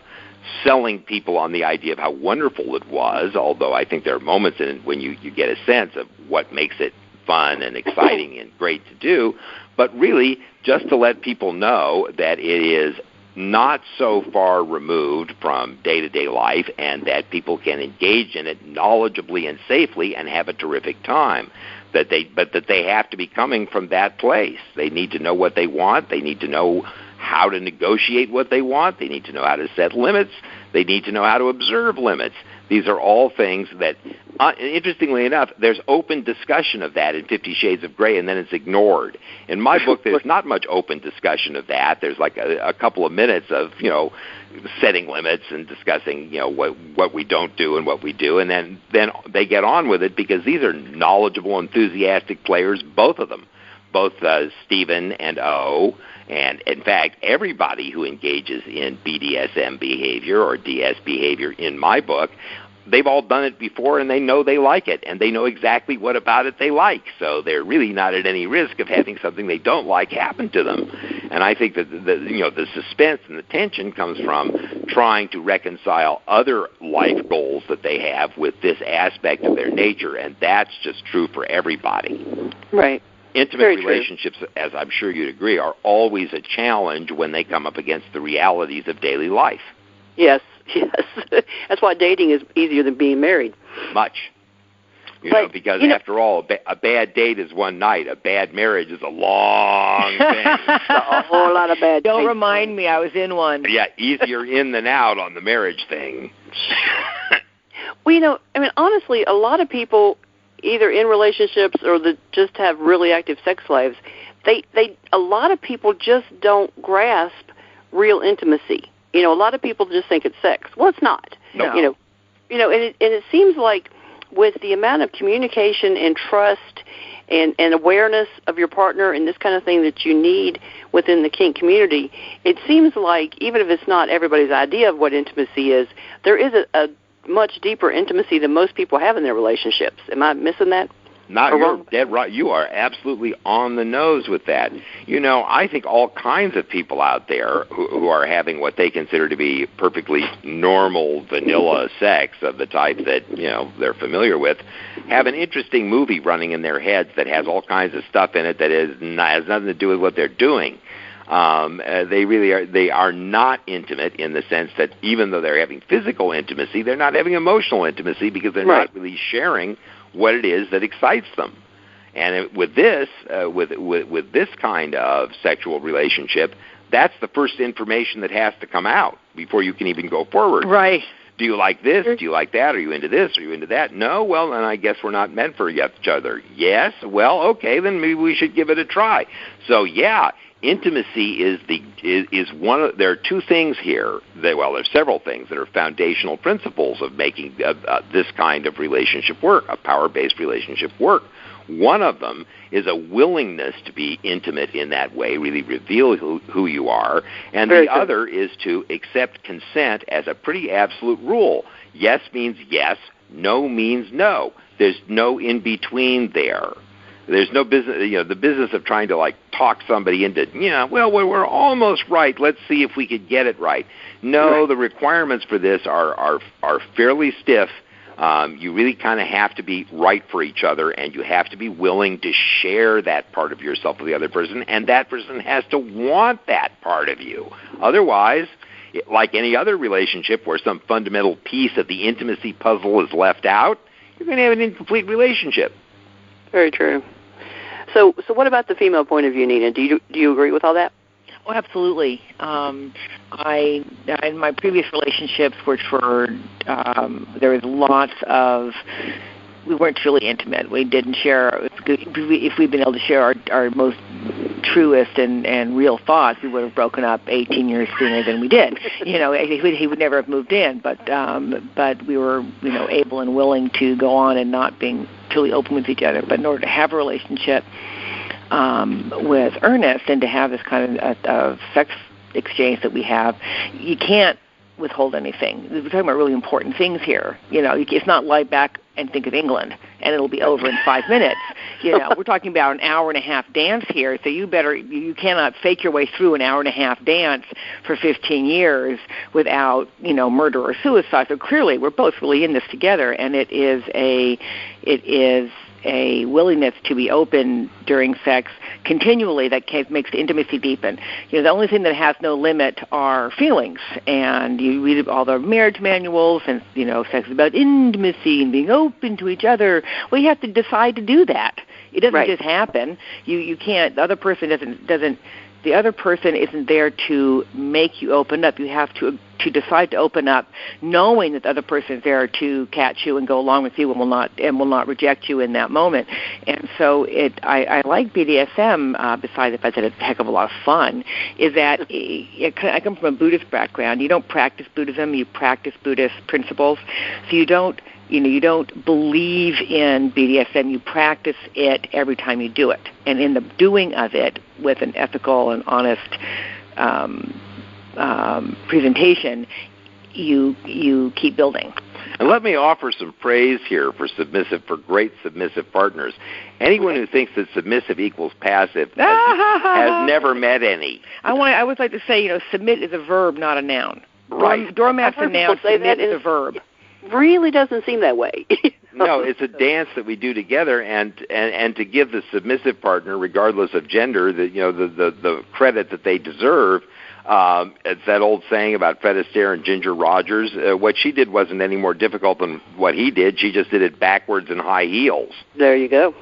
selling people on the idea of how wonderful it was, although I think there are moments in it when you get a sense of what makes it fun and exciting and great to do, but really just to let people know that it is not so far removed from day-to-day life and that people can engage in it knowledgeably and safely and have a terrific time. But that they have to be coming from that place. They need to know what they want. They need to know how to negotiate what they want. They need to know how to set limits. They need to know how to observe limits. These are all things that, interestingly enough, there's open discussion of that in 50 Shades of Grey, and then it's ignored. In my book, there's not much open discussion of that. There's like a couple of minutes of, setting limits and discussing, what we don't do and what we do, and then they get on with it because these are knowledgeable, enthusiastic players, both of them, both Stephen and O. And, in fact, everybody who engages in BDSM behavior or DS behavior in my book, they've all done it before, and they know they like it, and they know exactly what about it they like. So they're really not at any risk of having something they don't like happen to them. And I think that the suspense and the tension comes from trying to reconcile other life goals that they have with this aspect of their nature, and that's just true for everybody. Right. Intimate relationships, as I'm sure you'd agree, are always a challenge when they come up against the realities of daily life. Yes. That's why dating is easier than being married. Much. Because after all, a bad date is one night. A bad marriage is a long thing. A whole lot of bad Don't remind me, I was in one. Yeah, easier in than out on the marriage thing. Well, honestly, a lot of people, either in relationships or that just have really active sex lives, a lot of people just don't grasp real intimacy. A lot of people just think it's sex. Well, it's not. No. And it seems like with the amount of communication and trust and awareness of your partner and this kind of thing that you need within the kink community, it seems like even if it's not everybody's idea of what intimacy is, there is a much deeper intimacy than most people have in their relationships. Am I missing that? No, you're dead right. You are absolutely on the nose with that. I think all kinds of people out there who are having what they consider to be perfectly normal vanilla sex of the type that, they're familiar with, have an interesting movie running in their heads that has all kinds of stuff in it that has nothing to do with what they're doing. They are not intimate in the sense that even though they're having physical intimacy, they're not having emotional intimacy because they're not really sharing what it is that excites them. And with this kind of sexual relationship, that's the first information that has to come out before you can even go forward. Right. Do you like this? Do you like that? Are you into this? Are you into that? No? Well, then I guess we're not meant for each other. Yes? Well, okay, then maybe we should give it a try. So, yeah, intimacy is one of, there are two things here there's several things that are foundational principles of making this kind of relationship work, a power-based relationship work. One of them is a willingness to be intimate in that way, really reveal who you are, and the other is to accept consent as a pretty absolute rule. Yes means yes, no means no. There's no in-between there. There's no business, the business of trying to talk somebody into, we're almost right. Let's see if we could get it right. No, the requirements for this are fairly stiff. You really kind of have to be right for each other, and you have to be willing to share that part of yourself with the other person, and that person has to want that part of you. Otherwise, like any other relationship where some fundamental piece of the intimacy puzzle is left out, you're going to have an incomplete relationship. Very true. So what about the female point of view, Nina? Do you agree with all that? Oh, absolutely. I in my previous relationships, which were there was lots of, we weren't truly intimate. We didn't share. If we'd been able to share our most truest and real thoughts, we would have broken up 18 years sooner than we did. He would never have moved in, but we were able and willing to go on and not being truly open with each other. But in order to have a relationship with Ernest and to have this kind of sex exchange that we have, you can't withhold anything. We're talking about really important things here. It's not lie back and think of England and it'll be over in 5 minutes. We're talking about an hour and a half dance here, so you cannot fake your way through an hour and a half dance for 15 years without, murder or suicide. So clearly we're both really in this together, and it is a willingness to be open during sex continually that makes the intimacy deepen. The only thing that has no limit are feelings, and you read all the marriage manuals, and sex is about intimacy and being open to each other. Well, you have to decide to do that. It doesn't just happen. You can't. The other person doesn't. The other person isn't there to make you open up. You have to decide to open up, knowing that the other person is there to catch you and go along with you and will not reject you in that moment. And so I like BDSM, besides the fact that it's a heck of a lot of fun, is that I come from a Buddhist background. You don't practice Buddhism, you practice Buddhist principles. So you don't believe in BDSM, you practice it every time you do it. And in the doing of it with an ethical and honest presentation, you keep building. And let me offer some praise here for great submissive partners. Anyone who thinks that submissive equals passive has never met any. I would like to say, submit is a verb, not a noun. Right. Doormat's a noun, submit is a verb. Really doesn't seem that way. No, it's a dance that we do together, and to give the submissive partner, regardless of gender, the credit that they deserve. It's that old saying about Fred Astaire and Ginger Rogers. What she did wasn't any more difficult than what he did. She just did it backwards in high heels. There you go.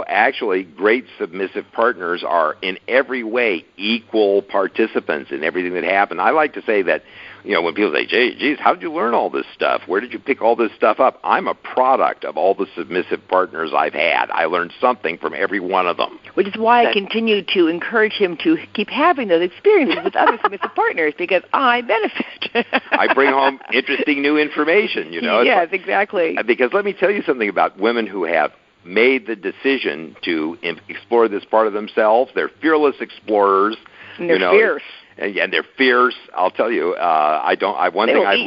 Actually, great submissive partners are in every way equal participants in everything that happened. I like to say that, when people say, geez, how did you learn all this stuff? Where did you pick all this stuff up? I'm a product of all the submissive partners I've had. I learned something from every one of them. Which is why I continue to encourage him to keep having those experiences with other submissive partners, because I benefit. I bring home interesting new information, Yes, exactly. Because let me tell you something about women who have made the decision to explore this part of themselves. They're fearless explorers. And they're fierce. And they're fierce. I'll tell you. One thing I've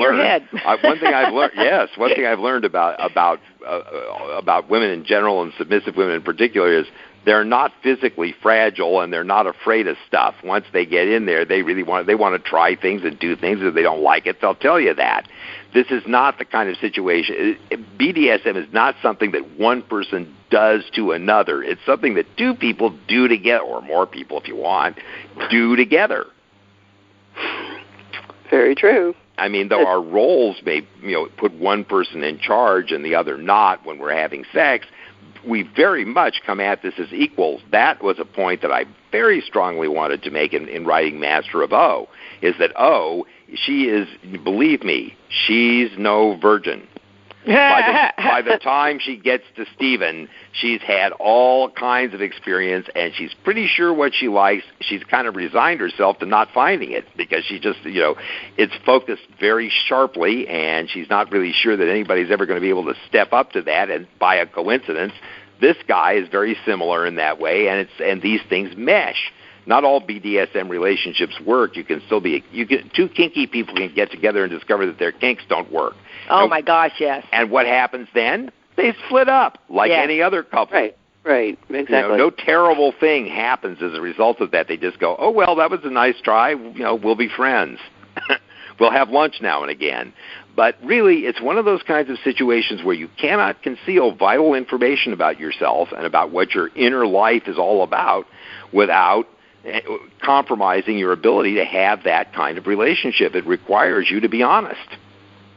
learned about women in general and submissive women in particular is they're not physically fragile and they're not afraid of stuff. Once they get in there, they want to try things and do things. If they don't like it, they'll tell you that. This is not the kind of situation. BDSM is not something that one person does to another. It's something that two people do together, or more people if you want, do together. Very true. I mean, though our roles may, put one person in charge and the other not when we're having sex, we very much come at this as equals. That was a point that I very strongly wanted to make in writing Master of O, is that she is, believe me, she's no virgin. By the time she gets to Stephen, she's had all kinds of experience, and she's pretty sure what she likes. She's kind of resigned herself to not finding it because she just, it's focused very sharply, and she's not really sure that anybody's ever going to be able to step up to that. And by a coincidence, this guy is very similar in that way, and these things mesh. Not all BDSM relationships work. Two kinky people can get together and discover that their kinks don't work. Oh, my gosh, yes. And what happens then? They split up like any other couple. Right, exactly. No terrible thing happens as a result of that. They just go, oh, well, that was a nice try. We'll be friends. We'll have lunch now and again. But really, it's one of those kinds of situations where you cannot conceal vital information about yourself and about what your inner life is all about without compromising your ability to have that kind of relationship. It requires you to be honest.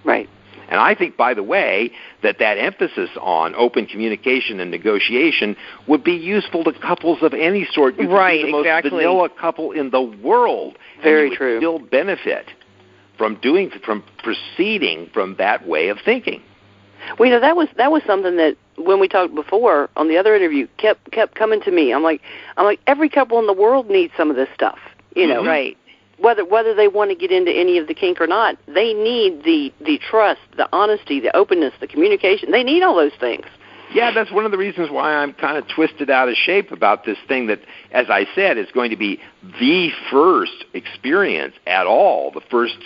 Right. And I think, by the way, that emphasis on open communication and negotiation would be useful to couples of any sort. You could be the most vanilla couple in the world. Very and you true. would still benefit from proceeding from that way of thinking. Well, that was something that when we talked before on the other interview kept coming to me. I'm like every couple in the world needs some of this stuff. Mm-hmm. Right. Whether they want to get into any of the kink or not, they need the trust, the honesty, the openness, the communication. They need all those things. Yeah, that's one of the reasons why I'm kind of twisted out of shape about this thing that, as I said, is going to be the first experience at all, the first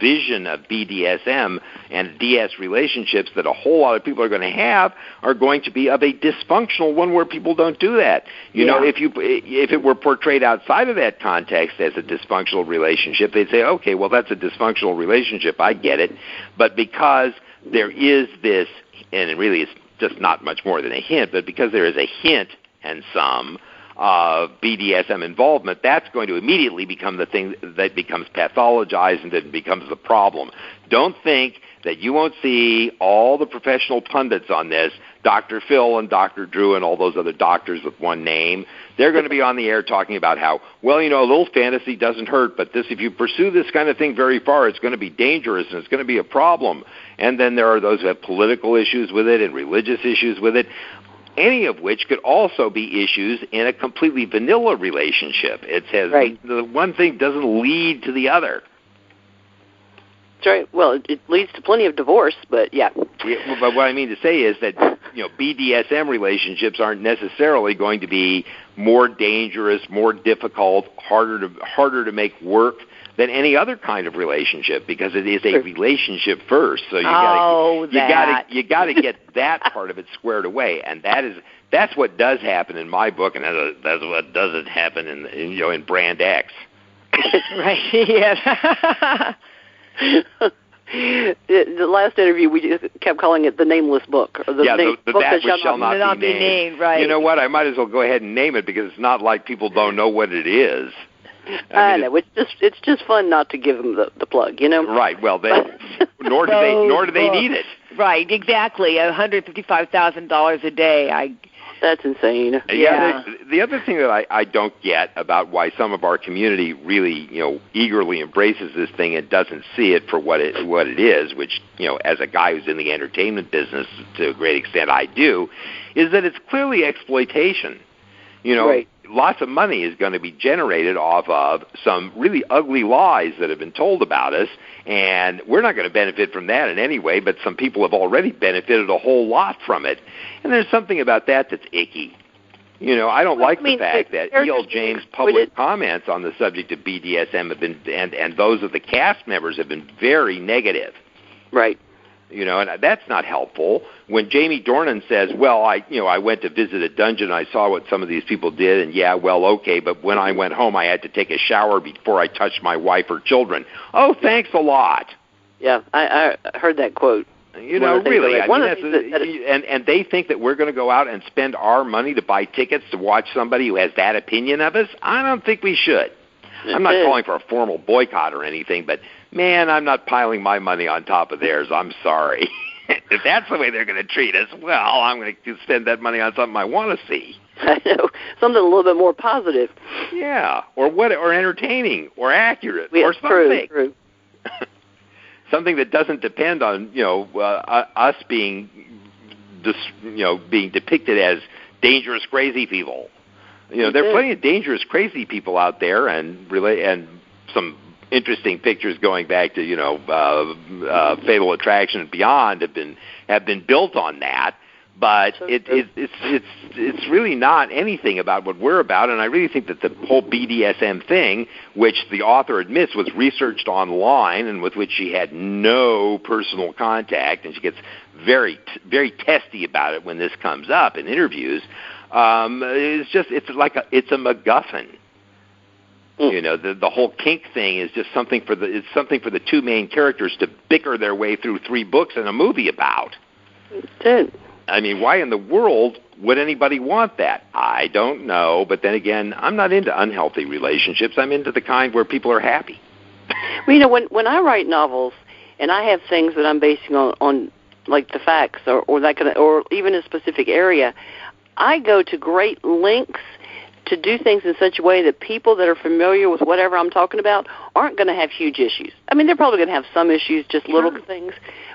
vision of BDSM and DS relationships that a whole lot of people are going to have are going to be of a dysfunctional one where people don't do that. You know, if it were portrayed outside of that context as a dysfunctional relationship, they'd say, okay, well, that's a dysfunctional relationship. I get it. But because there is this, and it really is just not much more than a hint, but because there is a hint and some BDSM involvement, that's going to immediately become the thing that becomes pathologized and then becomes the problem. Don't think that you won't see all the professional pundits on this, Dr. Phil and Dr. Drew and all those other doctors with one name. They're going to be on the air talking about how, well, a little fantasy doesn't hurt, but if you pursue this kind of thing very far, it's going to be dangerous and it's going to be a problem. And then there are those who have political issues with it and religious issues with it, any of which could also be issues in a completely vanilla relationship. It says the one thing doesn't lead to the other. That's right. Well, it leads to plenty of divorce, but but what I mean to say is that BDSM relationships aren't necessarily going to be more dangerous, more difficult, harder to make work than any other kind of relationship, because it is a relationship first. So you got to get that part of it squared away, and that's what does happen in my book, and that's what doesn't happen in Brand X. Right. Yes. The last interview, we just kept calling it the Nameless Book. Or the book that which shall not be named. Right. You know what? I might as well go ahead and name it because it's not like people don't know what it is. I know. It's just fun not to give them the plug, you know? Right. Well, nor do they need it. Right. Exactly. $155,000 a day. That's insane. Yeah. The other thing that I don't get about why some of our community really, eagerly embraces this thing and doesn't see it for what it is, which, as a guy who's in the entertainment business to a great extent I do, is that it's clearly exploitation. Right. Lots of money is going to be generated off of some really ugly lies that have been told about us, and we're not going to benefit from that in any way, but some people have already benefited a whole lot from it. And there's something about that that's icky. I don't like the fact that E.L. James' public comments on the subject of BDSM have been, and those of the cast members have been very negative. Right. And that's not helpful. When Jamie Dornan says, well, I went to visit a dungeon, I saw what some of these people did, and okay, but when I went home, I had to take a shower before I touched my wife or children. Oh, thanks a lot. Yeah, I heard that quote. Really, and they think that we're going to go out and spend our money to buy tickets to watch somebody who has that opinion of us? I don't think we should. I'm not calling for a formal boycott or anything, but, man, I'm not piling my money on top of theirs. I'm sorry. If that's the way they're going to treat us, well, I'm going to spend that money on something I want to see. I know. Something a little bit more positive. Yeah, or entertaining, or accurate, or something. True. Something that doesn't depend on, us being depicted as dangerous, crazy people. There are plenty of dangerous, crazy people out there, and some interesting pictures going back to Fatal Attraction and beyond have been built on that. But it's really not anything about what we're about, and I really think that the whole BDSM thing, which the author admits was researched online and with which she had no personal contact, and she gets very very testy about it when this comes up in interviews. It's a MacGuffin. The whole kink thing is just something for the two main characters to bicker their way through 3 books and a movie about. I mean, why in the world would anybody want that? I don't know, but then again, I'm not into unhealthy relationships. I'm into the kind where people are happy. Well, when I write novels and I have things that I'm basing on like the facts or that kind of, or even a specific area, I go to great lengths to do things in such a way that people that are familiar with whatever I'm talking about aren't going to have huge issues. I mean, they're probably going to have some issues, just little things,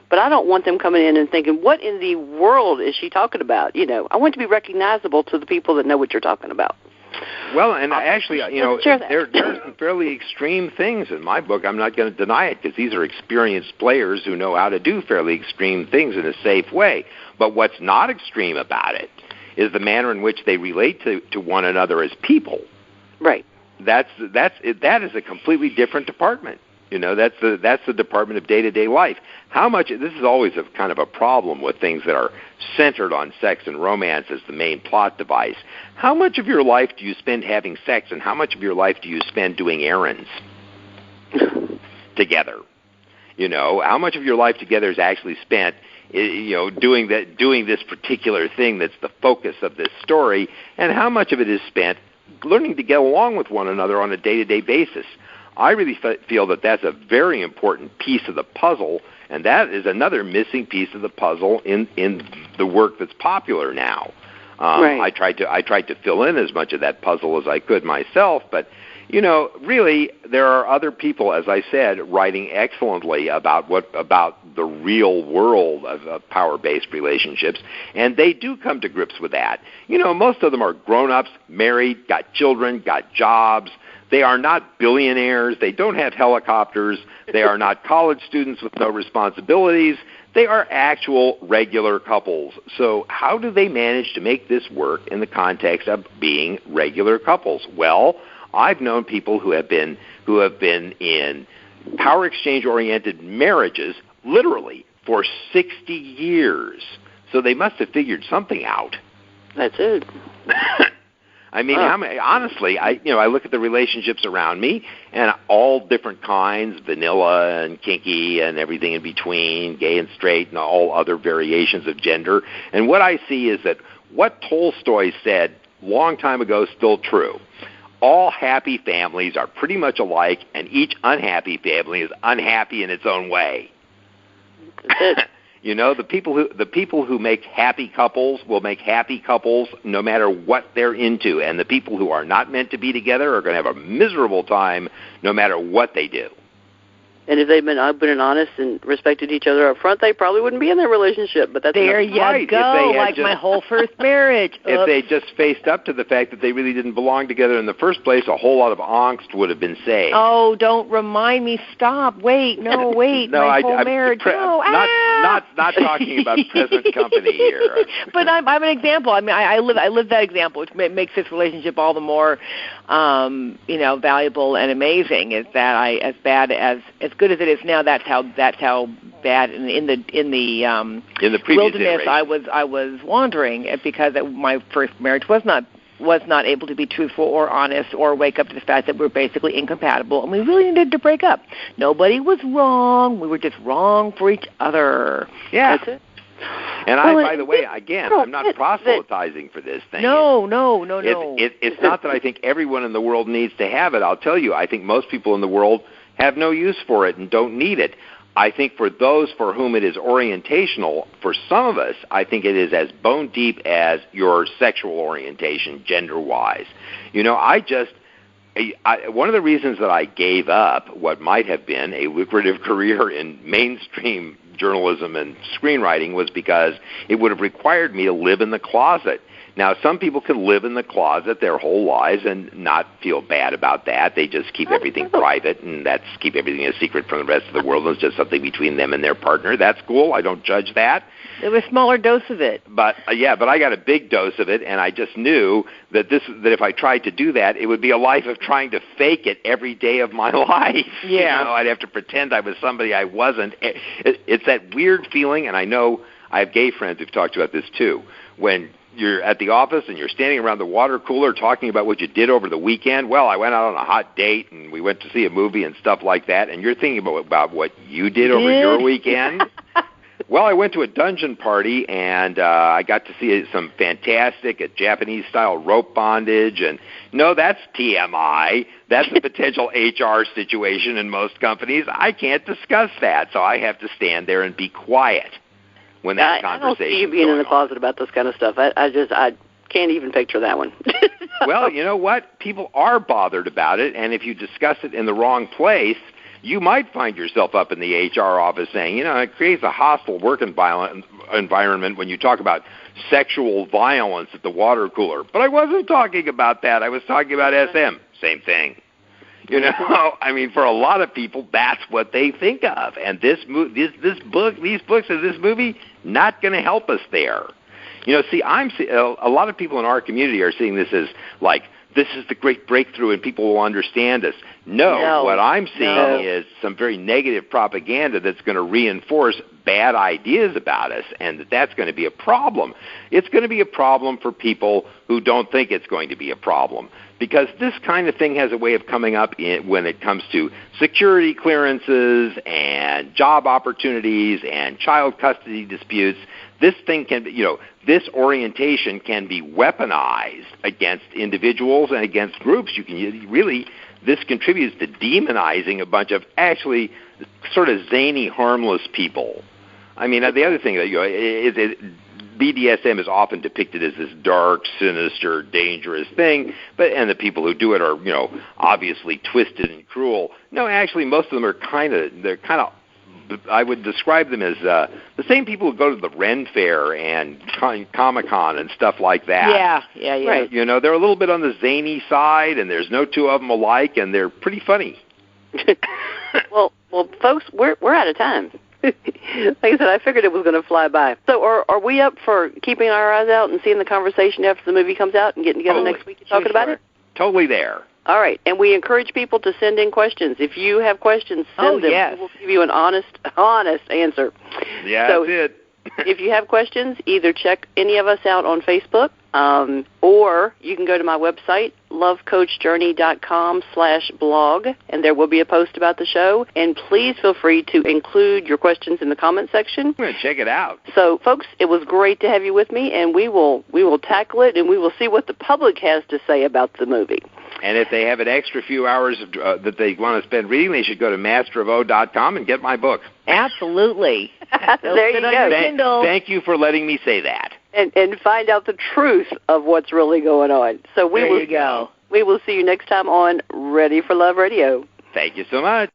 but I don't want them coming in and thinking, what in the world is she talking about? I want to be recognizable to the people that know what you're talking about. Well, and actually, there are some fairly extreme things in my book. I'm not going to deny it because these are experienced players who know how to do fairly extreme things in a safe way. But what's not extreme about it is the manner in which they relate to one another as people. Right. That is a completely different department. That's the department of day-to-day life. This is always a kind of a problem with things that are centered on sex and romance as the main plot device. How much of your life do you spend having sex, and how much of your life do you spend doing errands together? How much of your life together is actually spent doing this particular thing that's the focus of this story, and how much of it is spent learning to get along with one another on a day-to-day basis. I really feel that that's a very important piece of the puzzle, and that is another missing piece of the puzzle in the work that's popular now. Right. I tried to fill in as much of that puzzle as I could myself, but really, there are other people, as I said, writing excellently about the real world of power-based relationships, and they do come to grips with that. Most of them are grown-ups, married, got children, got jobs. They are not billionaires. They don't have helicopters. They are not college students with no responsibilities. They are actual regular couples. So how do they manage to make this work in the context of being regular couples? Well, I've known people who have been in power exchange-oriented marriages literally for 60 years. So they must have figured something out. That's it. I mean, honestly, I look at the relationships around me, and all different kinds, vanilla and kinky and everything in between, gay and straight and all other variations of gender. And what I see is that what Tolstoy said long time ago is still true. All happy families are pretty much alike, and each unhappy family is unhappy in its own way. The people who make happy couples will make happy couples no matter what they're into, and the people who are not meant to be together are going to have a miserable time no matter what they do. And if they'd been open and honest and respected each other up front, they probably wouldn't be in their relationship. But that's there you right. go, like my whole first marriage. If they just faced up to the fact that they really didn't belong together in the first place, a whole lot of angst would have been saved. Oh, don't remind me. Stop. Wait. No, wait. No, my whole marriage. Not talking about present company here. But I'm an example. I mean, I live that example, which makes this relationship all the more, valuable and amazing. Is that as good as it is now, that's how bad in the wilderness generation. I was wandering, because my first marriage was not able to be truthful or honest or wake up to the fact that we're basically incompatible, and we really needed to break up. Nobody was wrong. We were just wrong for each other. Yeah. That's it. And by the way, again, I'm not proselytizing for this thing. No. It's not that I think everyone in the world needs to have it. I'll tell you, I think most people in the world have no use for it and don't need it. I think for those for whom it is orientational, for some of us, I think it is as bone deep as your sexual orientation, gender-wise. One of the reasons that I gave up what might have been a lucrative career in mainstream journalism and screenwriting was because it would have required me to live in the closet. Now, some people can live in the closet their whole lives and not feel bad about that. They just keep everything private, and that's keep everything a secret from the rest of the world. It's just something between them and their partner. That's cool. I don't judge that. There was a smaller dose of it. But I got a big dose of it, and I just knew that if I tried to do that, it would be a life of trying to fake it every day of my life. Yeah. I'd have to pretend I was somebody I wasn't. It's that weird feeling, and I know I have gay friends who've talked about this too, when you're at the office and you're standing around the water cooler talking about what you did over the weekend. Well, I went out on a hot date and we went to see a movie and stuff like that, and you're thinking about what you did over your weekend. Well, I went to a dungeon party, and I got to see some fantastic Japanese-style rope bondage. And no, that's TMI. That's a potential HR situation in most companies. I can't discuss that, so I have to stand there and be quiet when that conversation is going on. I don't see you being in the closet about this kind of stuff. I can't even picture that one. Well, you know what? People are bothered about it, and if you discuss it in the wrong place, you might find yourself up in the HR office saying, it creates a hostile work environment when you talk about sexual violence at the water cooler. But I wasn't talking about that. I was talking about SM. Same thing. I mean, for a lot of people, that's what they think of. And these books and this movie, not going to help us there. A lot of people in our community are seeing this as like, this is the great breakthrough and people will understand us. No, what I'm seeing is some very negative propaganda that's going to reinforce bad ideas about us, and that's going to be a problem. It's going to be a problem for people who don't think it's going to be a problem, because this kind of thing has a way of coming up when it comes to security clearances and job opportunities and child custody disputes. This thing can be, this orientation can be weaponized against individuals and against groups. This contributes to demonizing a bunch of actually sort of zany, harmless people. I mean, the other thing that BDSM is often depicted as this dark, sinister, dangerous thing, and the people who do it are, obviously twisted and cruel. No, actually, most of them are I would describe them as the same people who go to the Ren Fair and Comic-Con and stuff like that. Yeah. Right. They're a little bit on the zany side, and there's no two of them alike, and they're pretty funny. Well, folks, we're out of time. Like I said, I figured it was going to fly by. So are we up for keeping our eyes out and seeing the conversation after the movie comes out and getting together next week and talking about it? Totally there. All right, and we encourage people to send in questions. If you have questions, send them. Yes. We'll give you an honest answer. Yeah, so that's it. If you have questions, either check any of us out on Facebook, Or you can go to my website, lovecoachjourney.com/blog, and there will be a post about the show. And please feel free to include your questions in the comment section. I'm going to check it out. So, folks, it was great to have you with me, and we will tackle it, and we will see what the public has to say about the movie. And if they have an extra few hours that they want to spend reading, they should go to masterof.com and get my book. Absolutely. There you go. Thank you for letting me say that. And find out the truth of what's really going on. So there you go. We will see you next time on Ready for Love Radio. Thank you so much.